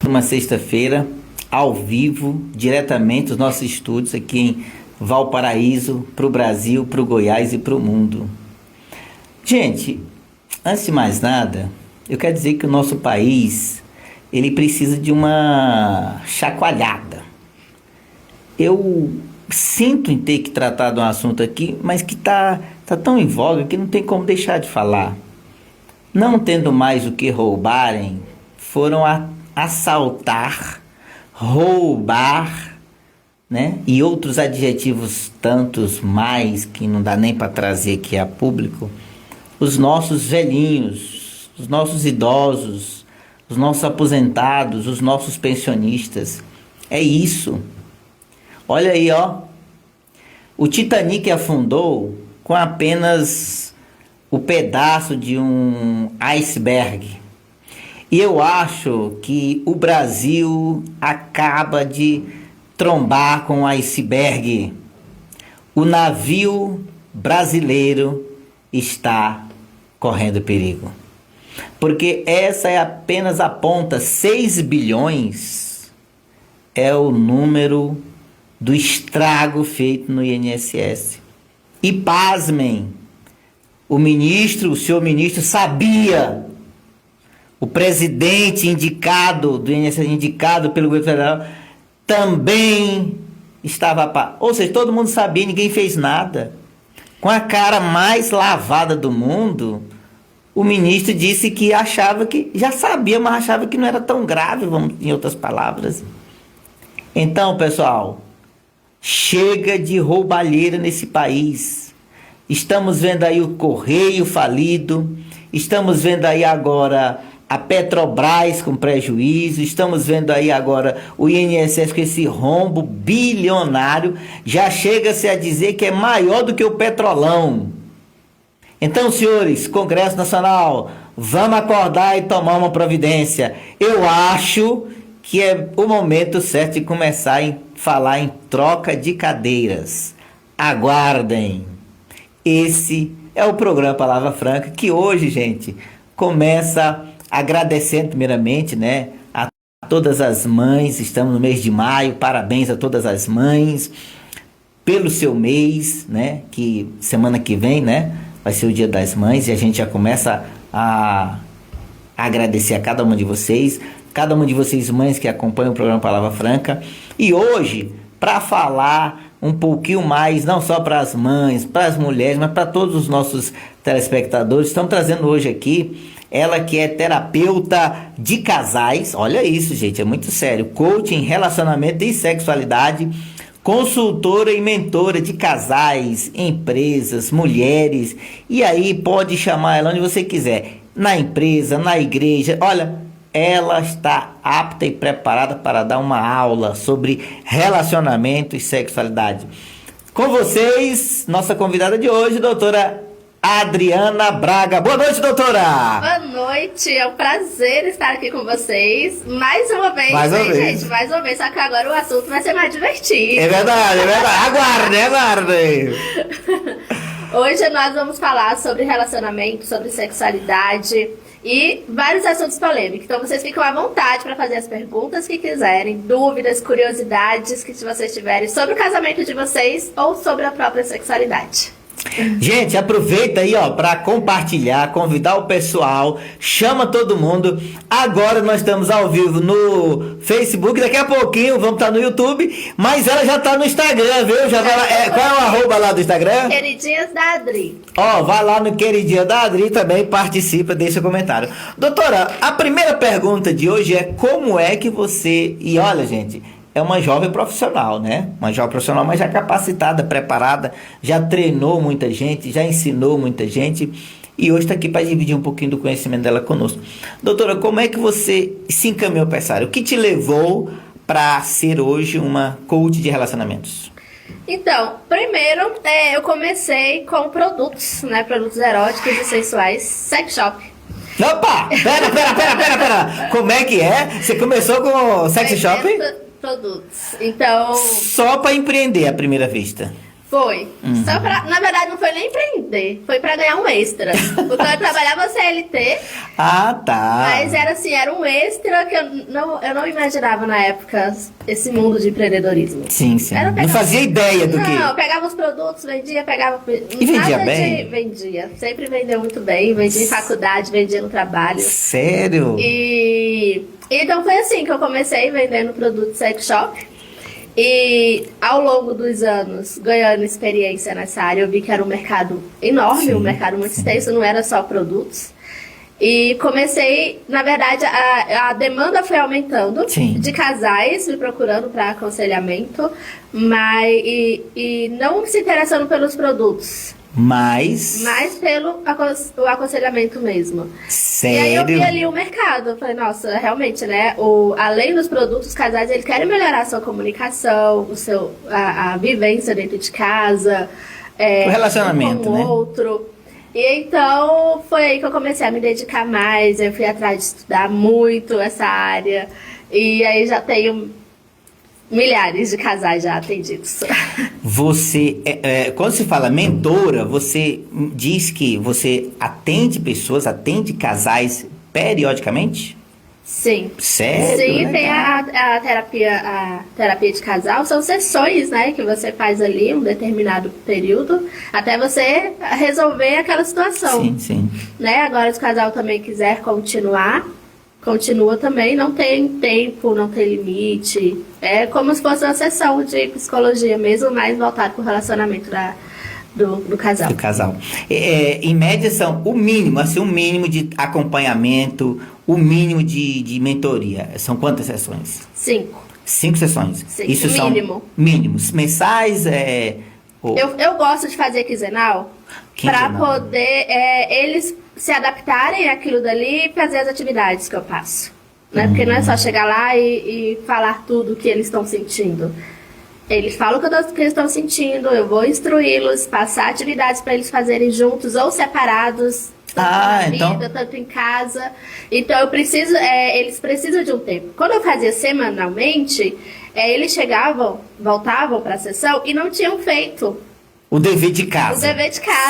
Uma sexta-feira, ao vivo, diretamente dos nossos estúdios aqui em Valparaíso, para o Brasil, para o Goiás e para o mundo. Gente, antes de mais nada, eu quero dizer que o nosso país, ele precisa de uma chacoalhada. Eu sinto em ter que tratar de um assunto aqui, mas que tá tão em voga que não tem como deixar de falar. Não tendo mais o que roubarem, foram assaltar, roubar, né? E outros adjetivos tantos mais que não dá nem para trazer aqui a público, os nossos velhinhos, os nossos idosos, os nossos aposentados, os nossos pensionistas. É isso. Olha aí, ó. O Titanic afundou com apenas o pedaço de um iceberg. E eu acho que o Brasil acaba de trombar com o iceberg. O navio brasileiro está correndo perigo. Porque essa é apenas a ponta. 6 bilhões é o número do estrago feito no INSS. E pasmem, o senhor ministro sabia, o presidente indicado do INSS, indicado pelo governo federal, também estava, ou seja, todo mundo sabia, ninguém fez nada. Com a cara mais lavada do mundo, o ministro disse que achava que, já sabia, mas achava que não era tão grave, vamos, em outras palavras. Então, pessoal, chega de roubalheira nesse país. Estamos vendo aí o Correio falido, estamos vendo aí agora a Petrobras com prejuízo, estamos vendo aí agora o INSS com esse rombo bilionário, já chega-se a dizer que é maior do que o Petrolão. Então, senhores, Congresso Nacional, vamos acordar e tomar uma providência. Eu acho que é o momento certo de começar a falar em troca de cadeiras. Aguardem. Esse é o programa Palavra Franca, que hoje, gente, começa agradecendo primeiramente, né, a todas as mães. Estamos no mês de maio, parabéns a todas as mães pelo seu mês, né, que semana que vem, né, vai ser o Dia das Mães, e a gente já começa a agradecer a cada uma de vocês mães que acompanham o programa Palavra Franca. E hoje, para falar um pouquinho mais, não só para as mães, para as mulheres, mas para todos os nossos telespectadores, estamos trazendo hoje aqui ela que é terapeuta de casais. Olha isso, gente, é muito sério. Coaching, relacionamento e sexualidade, consultora e mentora de casais, empresas, mulheres. E aí pode chamar ela onde você quiser, na empresa, na igreja. Olha, ela está apta e preparada para dar uma aula sobre relacionamento e sexualidade. Com vocês, nossa convidada de hoje, doutora Adriana Braga. Boa noite, doutora! Boa noite, é um prazer estar aqui com vocês. Mais uma vez, gente? Mais uma vez, só que agora o assunto vai ser mais divertido. É verdade, é verdade. Aguardem! Hoje nós vamos falar sobre relacionamento, sobre sexualidade e vários assuntos polêmicos. Então vocês ficam à vontade para fazer as perguntas que quiserem, dúvidas, curiosidades que se vocês tiverem sobre o casamento de vocês ou sobre a própria sexualidade. Gente, aproveita aí, ó, para compartilhar, convidar o pessoal, chama todo mundo. Agora nós estamos ao vivo no Facebook, daqui a pouquinho vamos estar no YouTube, mas ela já está no Instagram, viu? Já vai lá, qual é o arroba lá do Instagram? Queridinhas da Adri. Ó, vai lá no Queridinha da Adri também, participa, deixa comentário. Doutora, a primeira pergunta de hoje é como é que você... E olha, gente, é uma jovem profissional, né? Uma jovem profissional, mas já capacitada, preparada, já treinou muita gente, já ensinou muita gente e hoje está aqui para dividir um pouquinho do conhecimento dela conosco. Doutora, como é que você se encaminhou para essa área? O que te levou para ser hoje uma coach de relacionamentos? Então, primeiro, eu comecei com produtos, né? Produtos eróticos e sensuais, sex shop. Opa! Pera! Como é que é? Você começou com sex shop? Produtos. Então... Só para empreender à primeira vista. Foi. Só pra, na verdade, não foi nem empreender. Foi pra ganhar um extra. Porque eu trabalhava CLT. Ah, tá. Mas era assim, era um extra que eu não imaginava na época esse mundo de empreendedorismo. Sim. Não fazia ideia do que... Não, eu pegava os produtos, vendia, pegava... E vendia bem? Vendia. Sempre vendeu muito bem. Vendia em faculdade, vendia no trabalho. Sério? E então foi assim que eu comecei vendendo produto sex shop. E ao longo dos anos, ganhando experiência nessa área, eu vi que era um mercado enorme, um mercado muito extenso, não era só produtos. E comecei, na verdade, a demanda foi aumentando de casais me procurando para aconselhamento, mas e não se interessando pelos produtos. Mais pelo o aconselhamento mesmo. Sério? E aí eu vi ali o mercado. Eu falei, nossa, realmente, né? Além dos produtos, os casais, eles querem melhorar a sua comunicação, a vivência dentro de casa. O relacionamento, um com o outro. E então, foi aí que eu comecei a me dedicar mais. Eu fui atrás de estudar muito essa área. E aí já tenho milhares de casais já atendidos. Você, quando se fala mentora, você diz que você atende pessoas, atende casais periodicamente? Sim. Sério? Sim, tem a terapia de casal, são sessões, né, que você faz ali um determinado período, até você resolver aquela situação. Sim. Né? Agora, se o casal também quiser continua também, não tem tempo, não tem limite. É como se fosse uma sessão de psicologia mesmo, mais voltado para o relacionamento do casal. Do casal. Em média, são o mínimo de acompanhamento, o mínimo de mentoria. São quantas sessões? 5. 5 sessões. Sim, isso são mínimos. Mensais? Eu gosto de fazer quinzenal para poder eles se adaptarem àquilo dali e fazer as atividades que eu passo. Né? Porque não é só chegar lá e falar tudo o que eles estão sentindo. Eles falam o que eles estão sentindo, eu vou instruí-los, passar atividades para eles fazerem juntos ou separados, tanto na vida, tanto em casa. Então eles precisam de um tempo. Quando eu fazia semanalmente, eles voltavam para a sessão e não tinham feito o dever de casa.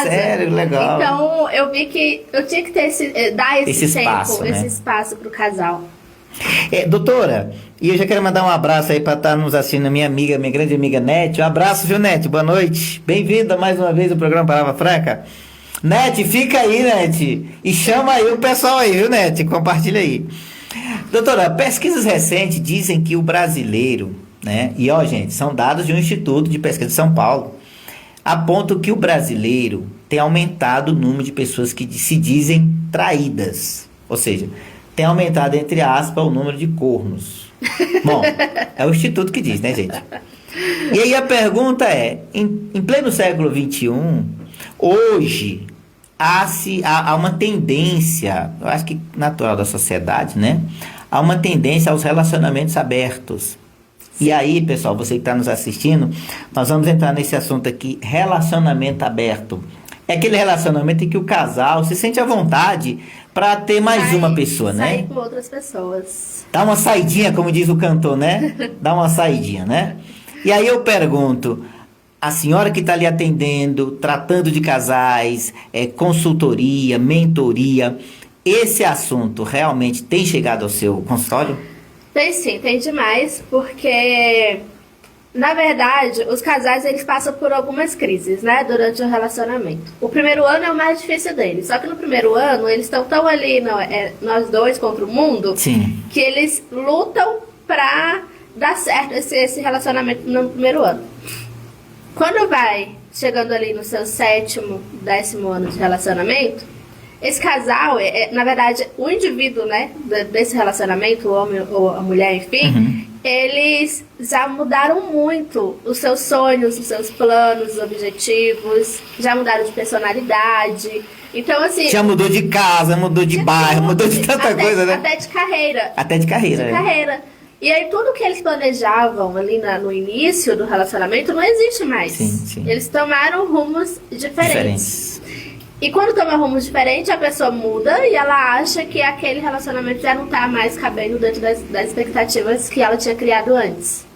Sério, legal. Então eu vi que eu tinha que dar esse tempo, espaço, né? esse espaço para o casal. Doutora, e eu já quero mandar um abraço aí para estar nos assistindo minha grande amiga Nete. Um abraço, viu, Nete? Boa noite. Bem-vinda mais uma vez ao programa Palavra Franca. Nete, fica aí, Nete. E chama aí o pessoal aí, viu, Nete? Compartilha aí. Doutora, pesquisas recentes dizem que o brasileiro, né? E ó, gente, são dados de um Instituto de Pesquisa de São Paulo, apontam que o brasileiro tem aumentado o número de pessoas que se dizem traídas. Ou seja, tem aumentado, entre aspas, o número de cornos. Bom, é o Instituto que diz, né, gente? E aí a pergunta é, em pleno século XXI, hoje, há uma tendência, eu acho que natural da sociedade, né? Há uma tendência aos relacionamentos abertos. E aí, pessoal, você que está nos assistindo, nós vamos entrar nesse assunto aqui, relacionamento aberto. É aquele relacionamento em que o casal se sente à vontade para ter mais uma pessoa, né? Sair com outras pessoas. Dá uma saidinha, como diz o cantor, né? Dá uma saidinha, né? E aí eu pergunto, a senhora que está ali atendendo, tratando de casais, consultoria, mentoria, esse assunto realmente tem chegado ao seu consultório? Tem sim, tem demais, porque, na verdade, os casais eles passam por algumas crises, né, durante o relacionamento. O primeiro ano é o mais difícil deles, só que no primeiro ano eles estão tão ali, nós dois contra o mundo, sim, que eles lutam pra dar certo esse relacionamento no primeiro ano. Quando vai chegando ali no seu 7º, 10º ano de relacionamento, esse casal, na verdade, o indivíduo, né, desse relacionamento, o homem ou a mulher, enfim, eles já mudaram muito os seus sonhos, os seus planos, os objetivos, já mudaram de personalidade. Então, assim... Já mudou de casa, mudou de bairro, mudou de tanta coisa, né? Até de carreira. Até de carreira, carreira. E aí tudo que eles planejavam ali no início do relacionamento não existe mais. Sim. Eles tomaram rumos diferentes. E quando toma rumos diferentes, a pessoa muda e ela acha que aquele relacionamento já não está mais cabendo dentro das expectativas que ela tinha criado antes.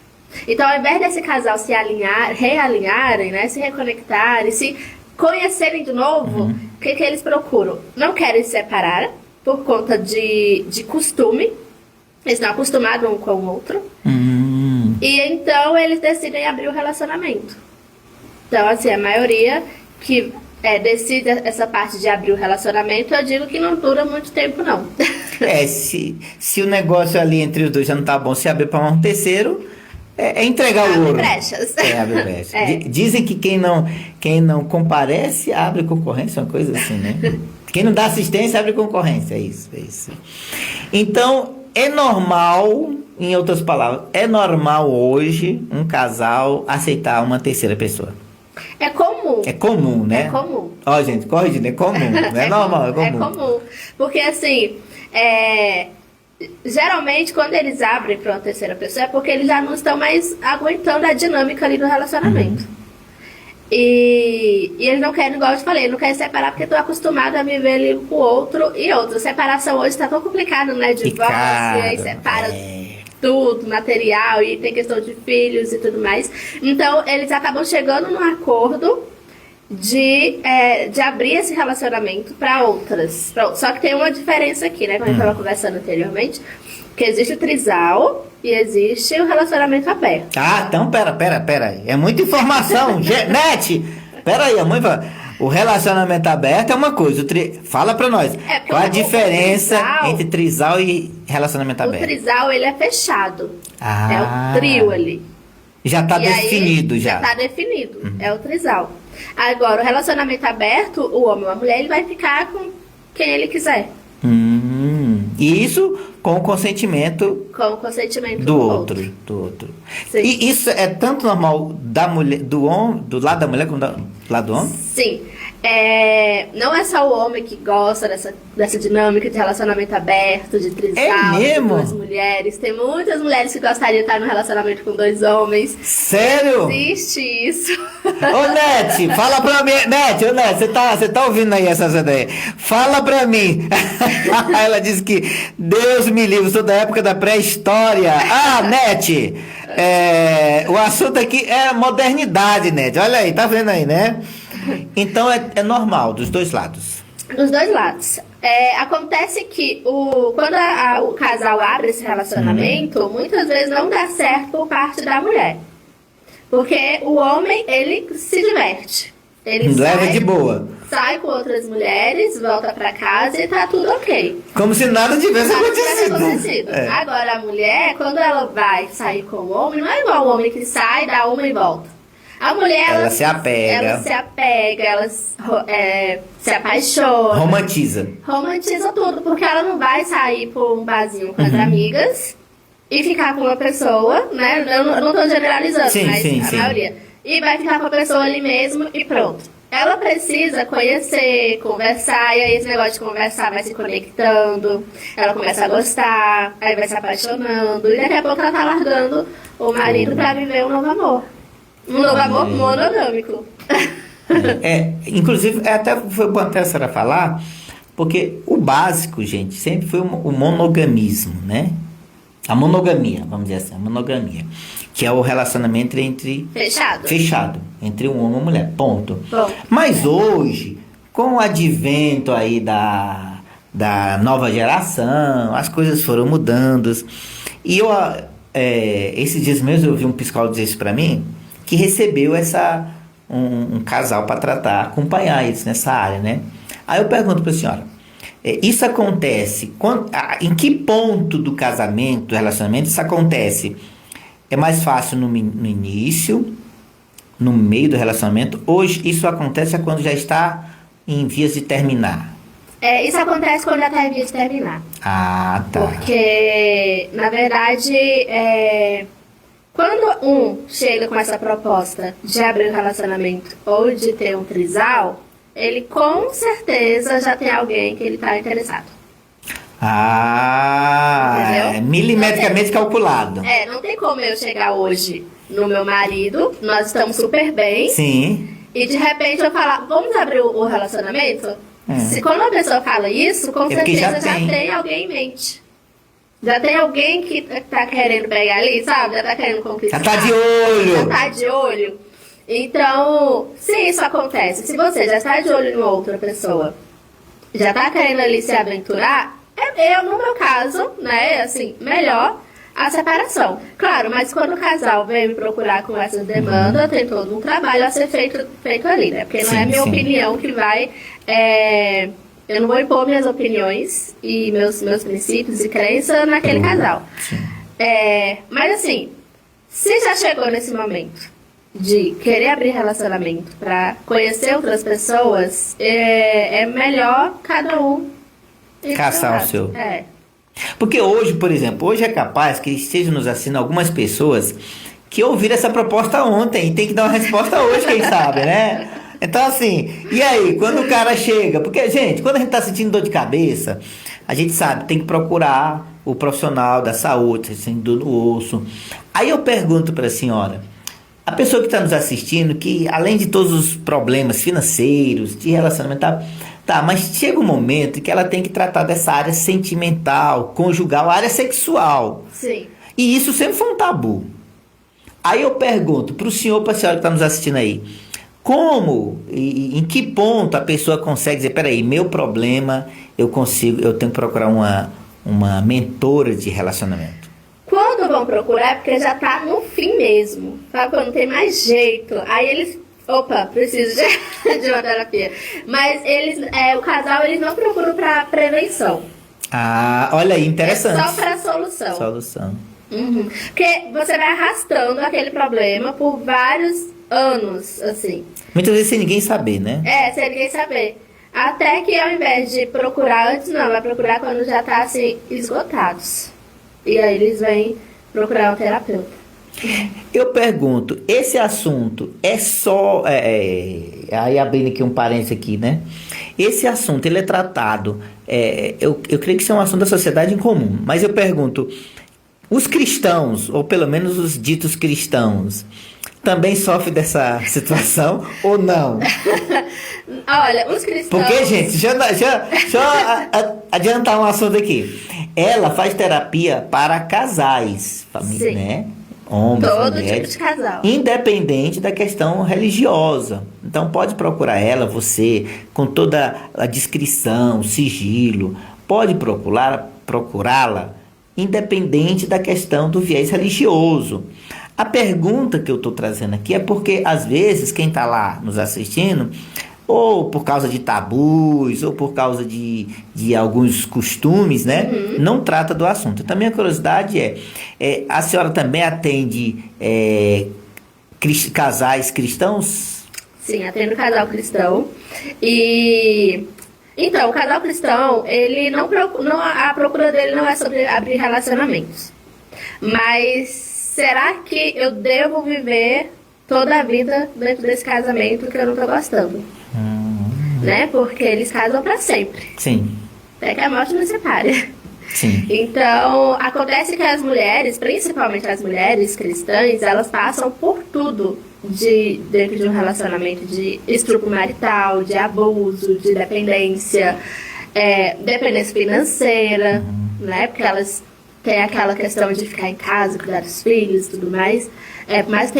Então, ao invés desse casal se realinharem, né, se reconectarem, se conhecerem de novo, o que eles procuram? Não querem se separar por conta de costume. Eles estão acostumados um com o outro. E então eles decidem abrir o relacionamento. Então, assim, a maioria que decide essa parte de abrir o relacionamento, eu digo que não dura muito tempo, não. Se o negócio ali entre os dois já não tá bom, se abrir para um terceiro, é entregar o ouro. Brechas. Abre brechas. Dizem que quem não comparece, abre concorrência, uma coisa assim, né? Quem não dá assistência, abre concorrência. É isso. Então, é normal, em outras palavras, é normal hoje um casal aceitar uma terceira pessoa. É comum. É comum, né? É comum. Ó, gente, corrigindo, é comum. Não é normal, é comum. É comum. Porque, assim, geralmente, quando eles abrem para uma terceira pessoa, é porque eles já não estão mais aguentando a dinâmica ali do relacionamento. E eles não querem, igual eu te falei, não querem separar porque estão acostumados a viver ali um com o outro e outro. Separação hoje está tão complicado, né? Divórcio, e aí separa tudo, material, e tem questão de filhos e tudo mais. Então, eles acabam chegando num acordo de abrir esse relacionamento para outras. Só que tem uma diferença aqui, né? Como a gente estava conversando anteriormente, que existe o trisal e existe o relacionamento aberto. Ah, então pera aí. É muita informação. Net, pera aí, o relacionamento aberto é uma coisa. Fala pra nós. Qual a diferença entre trisal e relacionamento aberto? O trisal, ele é fechado. É o trio ali. Já tá definido, aí, já tá definido. É o trisal. Agora, o relacionamento aberto, o homem ou a mulher, ele vai ficar com quem ele quiser. E isso com o consentimento, do outro. Sim. E isso é tanto normal da mulher, do lado da mulher como do lado do homem? Sim. Não é só o homem que gosta dessa dinâmica de relacionamento aberto, de trisal, de duas mulheres. Tem muitas mulheres que gostariam de estar no relacionamento com dois homens. Sério? Existe isso. Ô, Net, fala pra mim. Net, você tá ouvindo aí essas ideias? Fala pra mim. Ela disse que Deus me livre, sou da época da pré-história. Ah, Net, o assunto aqui é modernidade, Net. Olha aí, tá vendo aí, né? Então é normal, dos dois lados. Dos dois lados. Acontece que quando o casal abre esse relacionamento, muitas vezes não dá certo por parte da mulher. Porque o homem, ele se diverte. Ele leva de boa. Sai com outras mulheres, volta pra casa e tá tudo ok. Como se nada tivesse acontecido. Agora a mulher, quando ela vai sair com o homem, não é igual o homem que sai, dá uma e volta. A mulher, ela se apega. Ela se apaixona. Romantiza tudo, porque ela não vai sair por um barzinho com as amigas e ficar com uma pessoa, né? Eu não tô generalizando, mas a maioria. E vai ficar com a pessoa ali mesmo e pronto. Ela precisa conhecer, conversar, e aí esse negócio de conversar vai se conectando, ela começa a gostar, aí vai se apaixonando, e daqui a pouco ela tá largando o marido pra viver um novo amor. Um novo amor monogâmico. Inclusive, até foi bom até a senhora falar, porque o básico, gente, sempre foi o monogamismo, né? A monogamia, vamos dizer assim, a monogamia. Que é o relacionamento entre... Fechado. Entre um homem e uma mulher, ponto. Bom. Mas hoje, com o advento aí da nova geração, as coisas foram mudando. E esses dias mesmo eu vi um psicólogo dizer isso pra mim, que recebeu um casal para tratar, acompanhar eles nessa área, né? Aí eu pergunto para a senhora, isso acontece, em que ponto do casamento, do relacionamento isso acontece? É mais fácil no início, no meio do relacionamento? Hoje isso acontece quando já está em vias de terminar? Isso acontece quando já está em vias de terminar. Ah, tá. Porque, na verdade, quando um chega com essa proposta de abrir um relacionamento ou de ter um trisal, ele com certeza já tem alguém que ele está interessado. Entendeu? Milimetricamente calculado. Não tem como eu chegar hoje no meu marido, nós estamos super bem. Sim. E de repente eu falar, vamos abrir o relacionamento? Se quando a pessoa fala isso, com certeza já tem alguém em mente. Já tem alguém que tá querendo pegar ali, sabe? Já tá querendo conquistar. Já tá de olho. Já tá de olho. Então, se isso acontece, se você já está de olho em outra pessoa, já tá querendo ali se aventurar, no meu caso, né, assim, melhor a separação. Claro, mas quando o casal vem me procurar com essa demanda, tem todo um trabalho a ser feito ali, né? Porque não é minha opinião que vai... eu não vou impor minhas opiniões e meus princípios e crenças naquele casal. Mas assim, se já chegou nesse momento de querer abrir relacionamento para conhecer outras pessoas, é melhor cada um caçar o seu. Porque hoje, por exemplo, hoje é capaz que estejam nos assistindo algumas pessoas que ouviram essa proposta ontem e tem que dar uma resposta hoje, quem sabe, né? Então, assim, e aí, quando o cara chega... Porque, gente, quando a gente tá sentindo dor de cabeça, a gente sabe, tem que procurar o profissional da saúde, sentindo dor no osso. Aí eu pergunto para a senhora, a pessoa que está nos assistindo, que além de todos os problemas financeiros, de relacionamento, tá, mas chega um momento que ela tem que tratar dessa área sentimental, conjugal, área sexual. Sim. E isso sempre foi um tabu. Aí eu pergunto para o senhor, para a senhora que está nos assistindo aí, como e em que ponto a pessoa consegue dizer, peraí, meu problema, eu tenho que procurar uma mentora de relacionamento? Quando vão procurar é porque já tá no fim mesmo, sabe? Quando não tem mais jeito. Aí eles, preciso de uma terapia. Mas o casal, eles não procuram pra prevenção. Ah, olha aí, interessante. É só pra solução. Solução. Uhum. Porque você vai arrastando aquele problema por vários anos, assim. Muitas vezes sem ninguém saber, né? Sem ninguém saber. Até que ao invés de procurar antes, não, vai procurar quando já tá, assim, esgotados. E aí eles vêm procurar um terapeuta. Eu pergunto, esse assunto é só... aí abrindo aqui um parênteses aqui, né? Esse assunto, ele é tratado... eu creio que isso é um assunto da sociedade em comum. Mas eu pergunto, os cristãos, ou pelo menos os ditos cristãos, também sofrem dessa situação ou não? Olha, os cristãos... Porque, gente, deixa eu adiantar um assunto aqui. Ela faz terapia para casais, família, né? Homens, todo mulheres, tipo de casal. independente da questão religiosa. Então pode procurar ela, você, com toda a discrição, sigilo, pode procurá-la, independente da questão do viés religioso. A pergunta que eu estou trazendo aqui é porque, às vezes, quem está lá nos assistindo, ou por causa de tabus, ou por causa de alguns costumes, né? Não trata do assunto. Então, a minha curiosidade a senhora também atende casais cristãos? Sim, atendo casal cristão. Então, o casal cristão, ele a procura dele não é sobre abrir relacionamentos. Mas será que eu devo viver toda a vida dentro desse casamento que eu não tô gostando? Né? Porque eles casam para sempre. Sim. Até que a morte nos separe. Sim. Então, acontece que as mulheres, principalmente as mulheres cristãs, elas passam por tudo dentro de um relacionamento de estupro marital, de abuso, de dependência, dependência financeira, né? Porque elas têm aquela questão de ficar em casa, cuidar dos filhos e tudo mais. Mas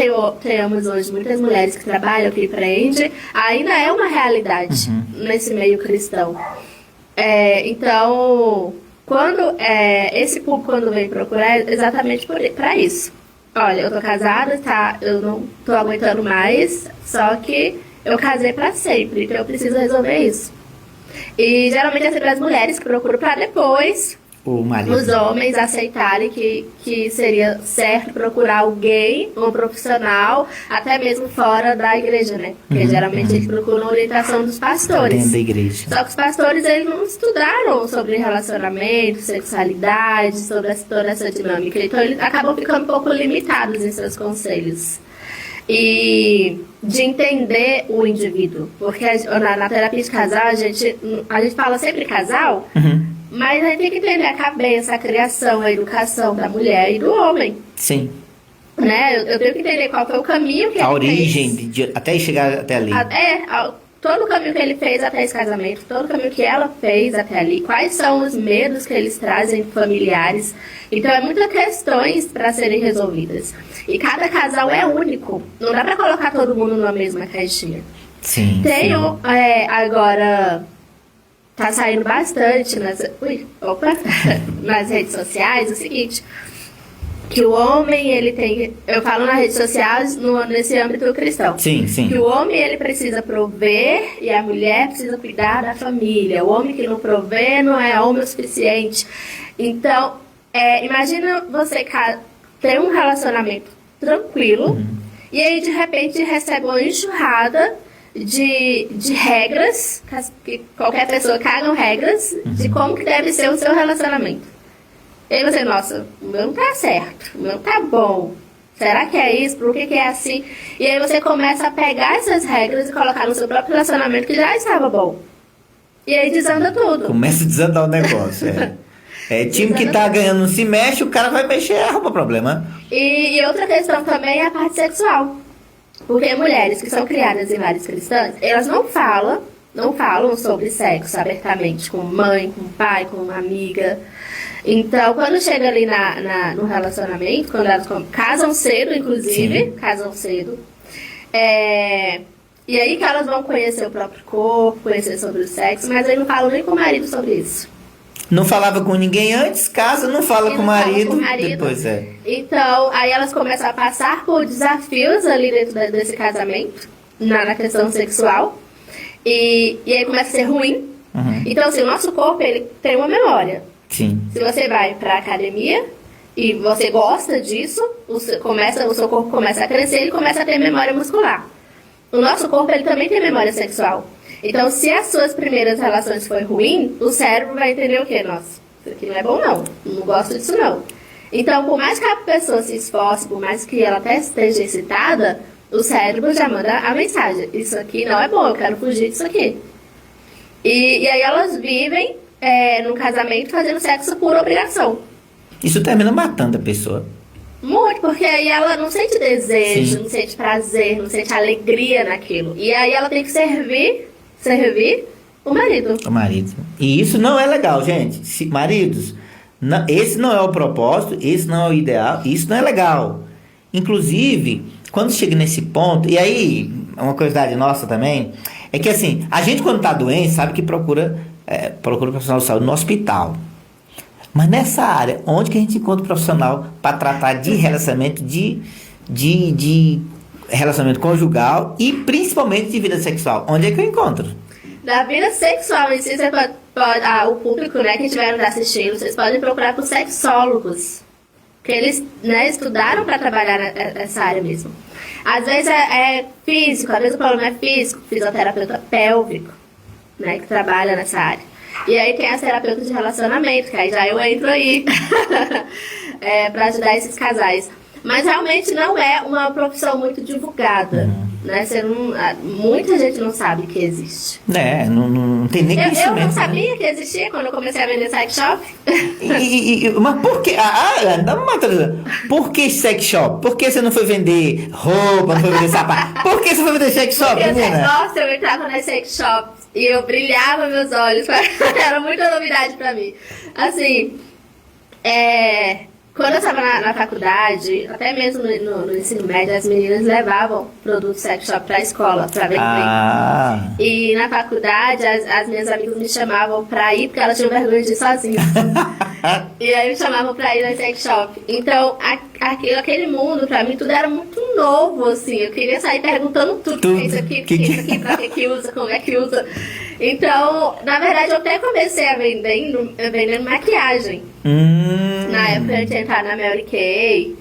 tenhamos hoje muitas mulheres que trabalham, que empreendem, ainda é uma realidade nesse meio cristão. Então, esse público quando vem procurar é exatamente para isso. Olha, eu tô casada, tá? Eu não tô aguentando mais, só que eu casei para sempre, então eu preciso resolver isso. E geralmente é sempre as mulheres que procuram para depois os homens aceitarem que seria certo procurar alguém, um profissional, até mesmo fora da igreja, né? Porque geralmente eles procuram a orientação dos pastores. Dentro da igreja. Só que os pastores, eles não estudaram sobre relacionamento, sexualidade, sobre toda essa dinâmica. Então eles acabam ficando um pouco limitados em seus conselhos. E de entender o indivíduo. Porque na terapia de casal, a gente fala sempre casal, mas a gente tem que entender a cabeça, a criação, a educação da mulher e do homem. Sim. Né? Eu tenho que entender qual foi o caminho que a origem, até chegar até ali. todo o caminho que ele fez até esse casamento, todo o caminho que ela fez até ali, quais são os medos que eles trazem familiares. Então, é muitas questões para serem resolvidas. E cada casal é único. Não dá para colocar todo mundo numa mesma caixinha. Sim. Tem agora... Tá saindo bastante nas redes sociais o seguinte, que o homem, ele tem... Eu falo nas redes sociais nesse âmbito cristão. Sim, sim. Que o homem, ele precisa prover e a mulher precisa cuidar da família. O homem que não provê não é homem o suficiente. Então, imagina você ter um relacionamento tranquilo e aí, de repente, recebe uma enxurrada de regras, que qualquer pessoa cagam regras de como que deve ser o seu relacionamento. E aí você, nossa, o meu não tá certo, o meu não tá bom. Será que é isso? Por que é assim? E aí você começa a pegar essas regras e colocar no seu próprio relacionamento que já estava bom. E aí desanda tudo. Começa a desandar o negócio, time que tá ganhando não se mexe, o cara vai mexer, arruma problema. E outra questão também é a parte sexual. Porque mulheres que são criadas em lares cristãs, elas não falam sobre sexo abertamente com mãe, com pai, com uma amiga. Então, quando chega ali no relacionamento, quando elas casam cedo, inclusive, casam cedo, e aí que elas vão conhecer o próprio corpo, conhecer sobre o sexo, mas aí não falam nem com o marido sobre isso. Não falava com ninguém antes, casa, não fala com o marido, depois Então, aí elas começam a passar por desafios ali dentro desse casamento, na questão sexual, e aí começa a ser ruim. Então, assim, o nosso corpo, ele tem uma memória. Sim. Se você vai pra academia e você gosta disso, o seu corpo começa a crescer, ele começa a ter memória muscular. O nosso corpo, ele também tem memória sexual. Então, se as suas primeiras relações foram ruins, o cérebro vai entender o quê? Nossa, isso aqui não é bom não gosto disso não. Então, por mais que a pessoa se esforce, por mais que ela até esteja excitada, o cérebro já manda a mensagem, isso aqui não é bom, eu quero fugir disso aqui. E aí elas vivem num casamento fazendo sexo por obrigação. Isso termina matando a pessoa. Muito, porque aí ela não sente desejo, Sim. não sente prazer, não sente alegria naquilo. E aí ela tem que servir o marido. O marido. E isso não é legal, gente. Maridos, esse não é o propósito, esse não é o ideal, isso não é legal. Inclusive, quando chega nesse ponto, e aí, uma curiosidade nossa também, é que assim, a gente quando tá doente, sabe que procura um profissional de saúde no hospital. Mas nessa área, onde que a gente encontra um profissional para tratar de relacionamento, de relacionamento conjugal e principalmente de vida sexual? Onde é que eu encontro? Da vida sexual em si, você pode o público, né, que estiver nos assistindo, vocês podem procurar por sexólogos. Porque eles, estudaram para trabalhar nessa área mesmo. Às vezes é físico, às vezes o problema é físico, fisioterapeuta pélvico, né, que trabalha nessa área. E aí tem as terapeutas de relacionamento, que aí já eu entro aí para ajudar esses casais. Mas realmente não é uma profissão muito divulgada, né? Muita gente não sabe que existe. Não tem nem conhecimento. Eu não sabia que existia quando eu comecei a vender sex shop. Mas por que? Por que sex shop? Por que você não foi vender roupa, não foi vender sapato? Por que você foi vender sex shop, menina? Nossa, eu entrava nas sex shops e eu brilhava meus olhos. Era muita novidade pra mim. Assim, quando eu estava na faculdade, até mesmo no ensino médio, as meninas levavam produtos sex shop pra escola, pra vender. E na faculdade, as minhas amigas me chamavam pra ir, porque elas tinham vergonha de ir sozinhas. E aí me chamavam pra ir na sex shop. Então, aquele mundo, pra mim, tudo era muito novo, assim. Eu queria sair perguntando tudo. O que é isso aqui? O que é isso aqui? Pra que usa? Como é que usa? Então, na verdade, eu até comecei a vendendo maquiagem. Na época eu tinha entrado na Mary Kay.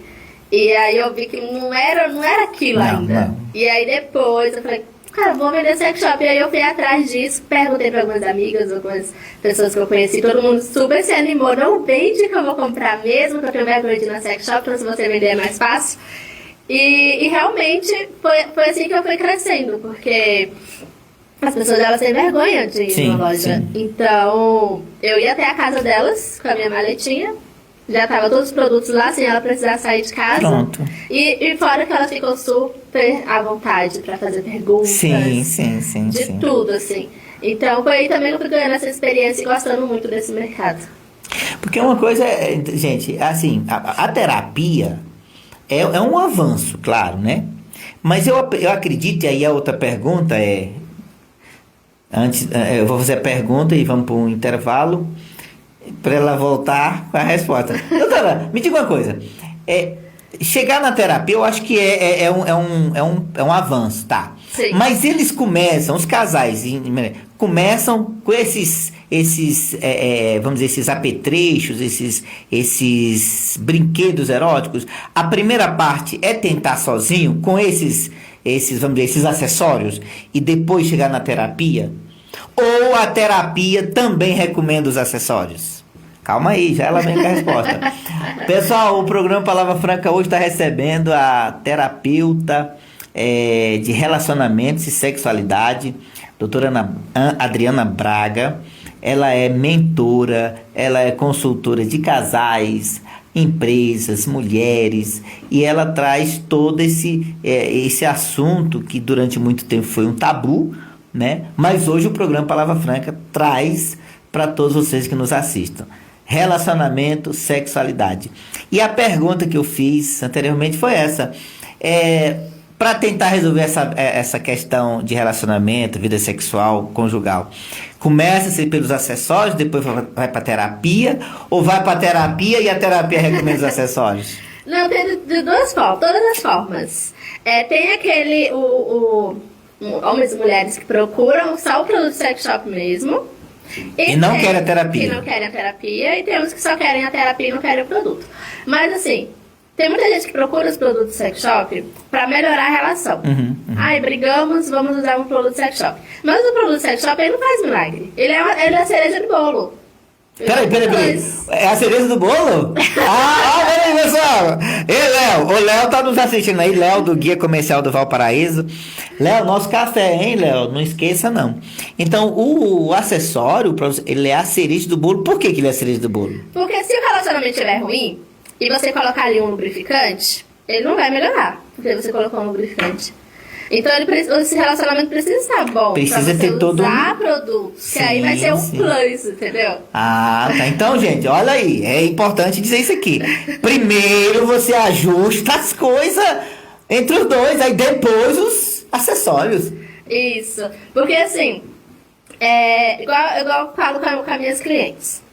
E aí eu vi que não era aquilo ainda. Não. E aí depois eu falei, cara, vou vender sex shop. E aí eu fui atrás disso, perguntei para algumas amigas, algumas pessoas que eu conheci, todo mundo super se animou. Não vende que eu vou comprar mesmo, que eu tenho vergonha de ir na sex shop, então se você vender é mais fácil. E realmente foi assim que eu fui crescendo, porque as pessoas, elas têm vergonha de ir numa loja. Sim. Então, eu ia até a casa delas com a minha maletinha. Já tava todos os produtos lá, sem ela precisar sair de casa. Pronto. E fora que elas ficam super à vontade para fazer perguntas. Sim. De tudo, assim. Então, foi aí também que eu fui ganhando essa experiência e gostando muito desse mercado. Porque uma coisa, gente, assim, a terapia é um avanço, claro, né? Mas eu acredito, e aí a outra pergunta é... Antes, eu vou fazer a pergunta e vamos para um intervalo para ela voltar com a resposta. Doutora, me diga uma coisa. Chegar na terapia, eu acho que é um avanço, tá? Sim. Mas eles começam, os casais começam com esses vamos dizer, esses apetrechos, esses brinquedos eróticos. A primeira parte é tentar sozinho com esses, vamos dizer, esses acessórios e depois chegar na terapia? Ou a terapia também recomenda os acessórios? Calma aí, já ela vem com a resposta. Pessoal, o programa Palavra Franca hoje está recebendo a terapeuta de relacionamentos e sexualidade, doutora Adriana Braga. Ela é mentora, ela é consultora de casais, empresas, mulheres, e ela traz todo esse assunto que durante muito tempo foi um tabu, né? Mas hoje o programa Palavra Franca traz para todos vocês que nos assistam. Relacionamento, sexualidade. E a pergunta que eu fiz anteriormente foi essa. Para tentar resolver essa questão de relacionamento, vida sexual, conjugal, começa-se pelos acessórios, depois vai para terapia, ou vai para terapia e a terapia recomenda os acessórios? Não, tem de duas formas, todas as formas. Tem aquele, homens e mulheres que procuram só o produto sex shop mesmo. E não querem a terapia. Que não querem a terapia, e temos que só querem a terapia e não querem o produto. Mas assim, tem muita gente que procura os produtos sex shop para melhorar a relação. Ai, brigamos, vamos usar um produto sex shop. Mas o produto sex shop, ele não faz milagre. Ele é a cereja do bolo. Peraí. É a cereja do bolo? Peraí, pessoal. O Léo tá nos assistindo aí. Léo, do Guia Comercial do Valparaíso. Léo, nosso café, hein, Léo? Não esqueça, não. Então, o acessório, ele é a cereja do bolo. Por que ele é a cereja do bolo? Porque se o relacionamento estiver ruim, e você colocar ali um lubrificante, ele não vai melhorar, porque você colocou um lubrificante. Então, esse relacionamento precisa estar bom. Precisa ter todo usar produtos, que aí vai ser um plus, entendeu? Tá. Então, gente, olha aí. É importante dizer isso aqui. Primeiro você ajusta as coisas entre os dois, aí depois os acessórios. Isso. Porque, assim, igual eu falo com as minhas clientes.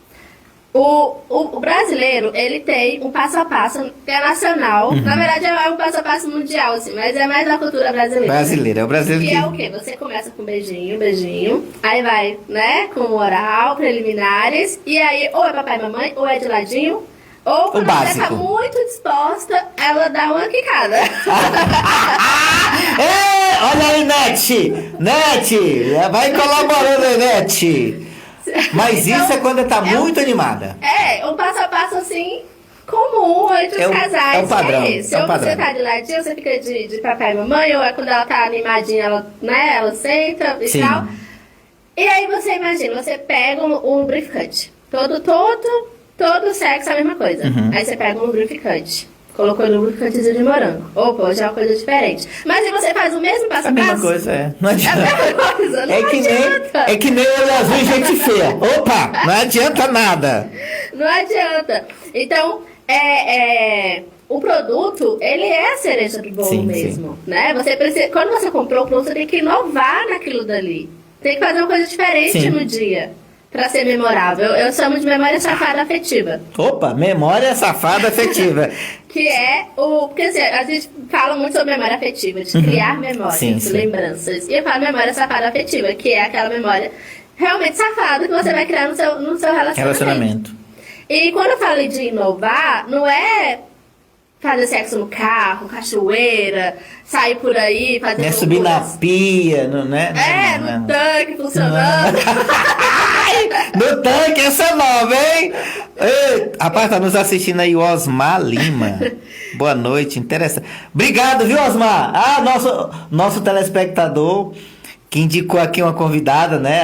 O brasileiro, ele tem um passo a passo que é nacional. Na verdade, é um passo a passo mundial, assim, mas é mais da cultura brasileira. É o brasileiro que é o quê? Você começa com beijinho, aí vai, né, com oral, preliminares, e aí ou é papai e mamãe, ou é de ladinho, ou quando você tá muito disposta, ela dá uma quicada. Olha aí, Net, vai colaborando aí, Net. Mas então, isso é quando tá muito animada. Um passo a passo assim, comum entre os casais. É o padrão. Ou você tá de ladinho, você fica de papai e mamãe, ou é quando ela tá animadinha, ela senta e tal. E aí você imagina, você pega um lubrificante. Todo sexo é a mesma coisa. Aí você pega um lubrificante. Colocou no lubrificantezinho de morango. Opa, já é uma coisa diferente. Mas se você faz o mesmo passo a passo... A mesma coisa, Não adianta. É a mesma coisa, não adianta. É que nem olho azul e gente feia. Opa, não adianta nada. Não adianta. Então, o produto, ele é a cereja do bolo mesmo. Né? Você precisa, quando você comprou o produto, você tem que inovar naquilo dali. Tem que fazer uma coisa diferente no dia. Pra ser memorável. Eu chamo de memória safada afetiva. Opa, memória safada afetiva. Que é porque assim, a gente fala muito sobre memória afetiva, de criar memórias, lembranças. E eu falo memória safada afetiva, que é aquela memória realmente safada que você vai criar no seu relacionamento. E quando eu falo de inovar, não é fazer sexo no carro, cachoeira, sair por aí, fazer... Não é subir na pia, não é? No tanque funcionando. No tanque, essa é nova, hein? Ei, rapaz, tá nos assistindo aí o Osmar Lima. Boa noite, interessante. Obrigado, viu, Osmar? Nosso telespectador que indicou aqui uma convidada, né?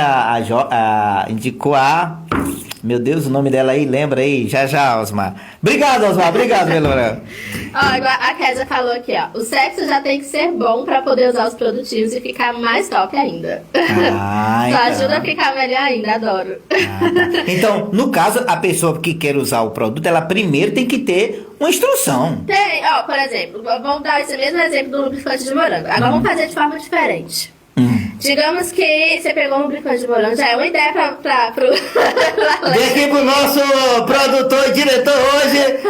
Indicou a Meu Deus, o nome dela aí, lembra aí? Já já, Osmar. Obrigado, Osmar. Obrigado, Melora. Ó, igual a Kézia falou aqui, ó. O sexo já tem que ser bom pra poder usar os produtivos e ficar mais top ainda. Ah, Só então. ajuda a ficar melhor ainda, adoro. Ah, tá. Então, no caso, a pessoa que quer usar o produto, ela primeiro tem que ter uma instrução. Tem, ó, por exemplo, vamos dar esse mesmo exemplo do lubrificante de morango. Agora vamos fazer de forma diferente. Digamos que você pegou um lubrificante de morango, já é uma ideia pro... Vem aqui pro nosso produtor e diretor hoje.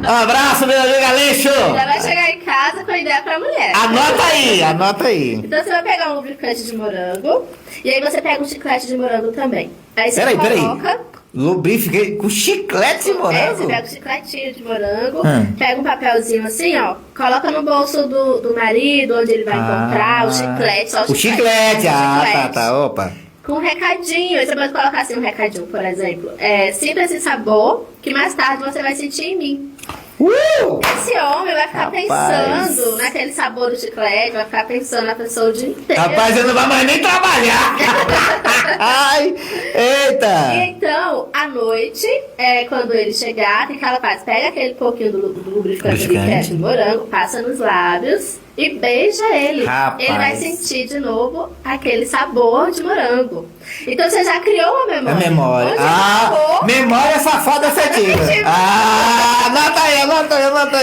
Um abraço, meu amigo Aleixo. Já vai chegar em casa com ideia pra mulher. Anota aí. Então você vai pegar um lubrificante de morango e aí você pega um chiclete de morango também. Aí você coloca... Lubrifiquei com chiclete de morango? Você pega um chicletinho de morango, pega um papelzinho assim, ó, coloca no bolso do marido, onde ele vai encontrar o chiclete, só o chiclete. Tá, opa. Com um recadinho, você pode colocar assim um recadinho, por exemplo. Sinta esse sabor que mais tarde você vai sentir em mim. Esse homem vai ficar pensando naquele sabor do chiclete, vai ficar pensando na pessoa o dia inteiro. Rapaz, eu não vai mais nem trabalhar. Ai, eita. E então, à noite, quando ele chegar, o que ela faz? Pega aquele pouquinho do lubrificante de morango, passa nos lábios e beija ele. Rapaz. Ele vai sentir de novo aquele sabor de morango. Então você já criou uma memória. A memória. Memória safada afetiva.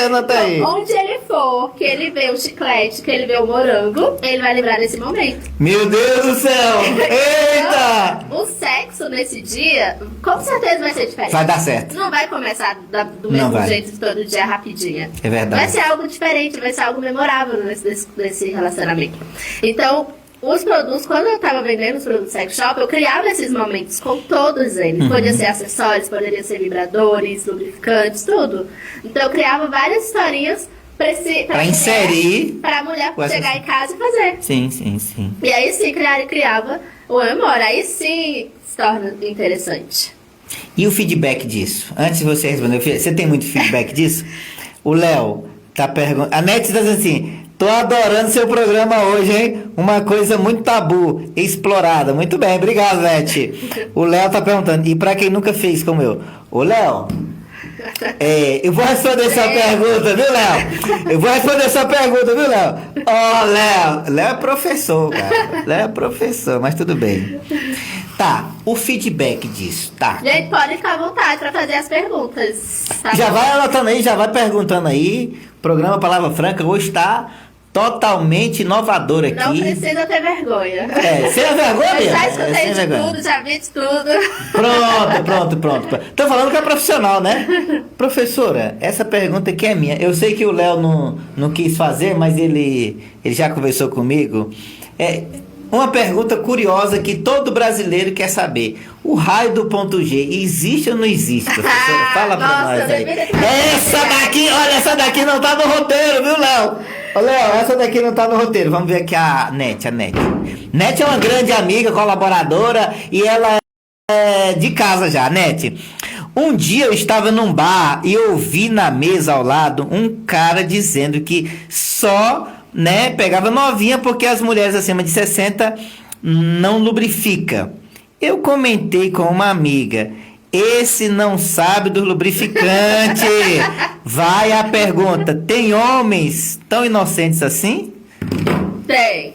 Anota aí. Onde ele for, que ele vê o chiclete, que ele vê o morango, ele vai lembrar desse momento. Meu Deus do céu! Eita! Então, o sexo nesse dia, com certeza vai ser diferente. Vai dar certo. Não vai começar do mesmo jeito de todo dia, rapidinho. É verdade. Vai ser algo diferente, vai ser algo memorável nesse relacionamento. Então, os produtos, quando eu tava vendendo os produtos sex shop, eu criava esses momentos com todos eles. Podia ser acessórios, poderia ser vibradores, lubrificantes, tudo. Então eu criava várias historinhas pra inserir, pra mulher chegar em casa e fazer. Sim. E aí sim, criava o memória. Aí sim se torna interessante. E o feedback disso? Antes de você responder, você tem muito feedback disso? O Léo tá perguntando. A Net tá dizendo assim: tô adorando seu programa hoje, hein? Uma coisa muito tabu, explorada. Muito bem, obrigado, Net. O Léo tá perguntando, e pra quem nunca fez como eu? Ô, Léo, eu vou responder sua pergunta, viu, Léo? Eu vou responder sua pergunta, viu, Léo? Ó, Léo é professor, cara. Léo é professor, mas tudo bem. Tá, o feedback disso, tá. Gente, pode ficar à vontade pra fazer as perguntas. Tá Já bom? vai anotando aí, já vai perguntando aí. O programa Palavra Franca hoje está totalmente inovador aqui. Não precisa ter vergonha. Sem vergonha? Eu já escutei sem de vergonha. tudo, já vi de tudo. Pronto. Tô falando que é profissional, né? Professora, essa pergunta aqui é minha. Eu sei que o Léo não quis fazer, mas ele já conversou comigo. Uma pergunta curiosa que todo brasileiro quer saber. O raio do ponto G existe ou não existe, professora? Fala pra nós aí. Essa daqui não tá no roteiro, viu, Léo? Ô, Léo, essa daqui não tá no roteiro. Vamos ver aqui a Net. Net é uma grande amiga, colaboradora, e ela é de casa já, Net. Um dia eu estava num bar e ouvi na mesa ao lado um cara dizendo que só pegava novinha porque as mulheres acima de 60 não lubrifica. Eu comentei com uma amiga: esse não sabe do lubrificante. Vai a pergunta: tem homens tão inocentes assim? Tem.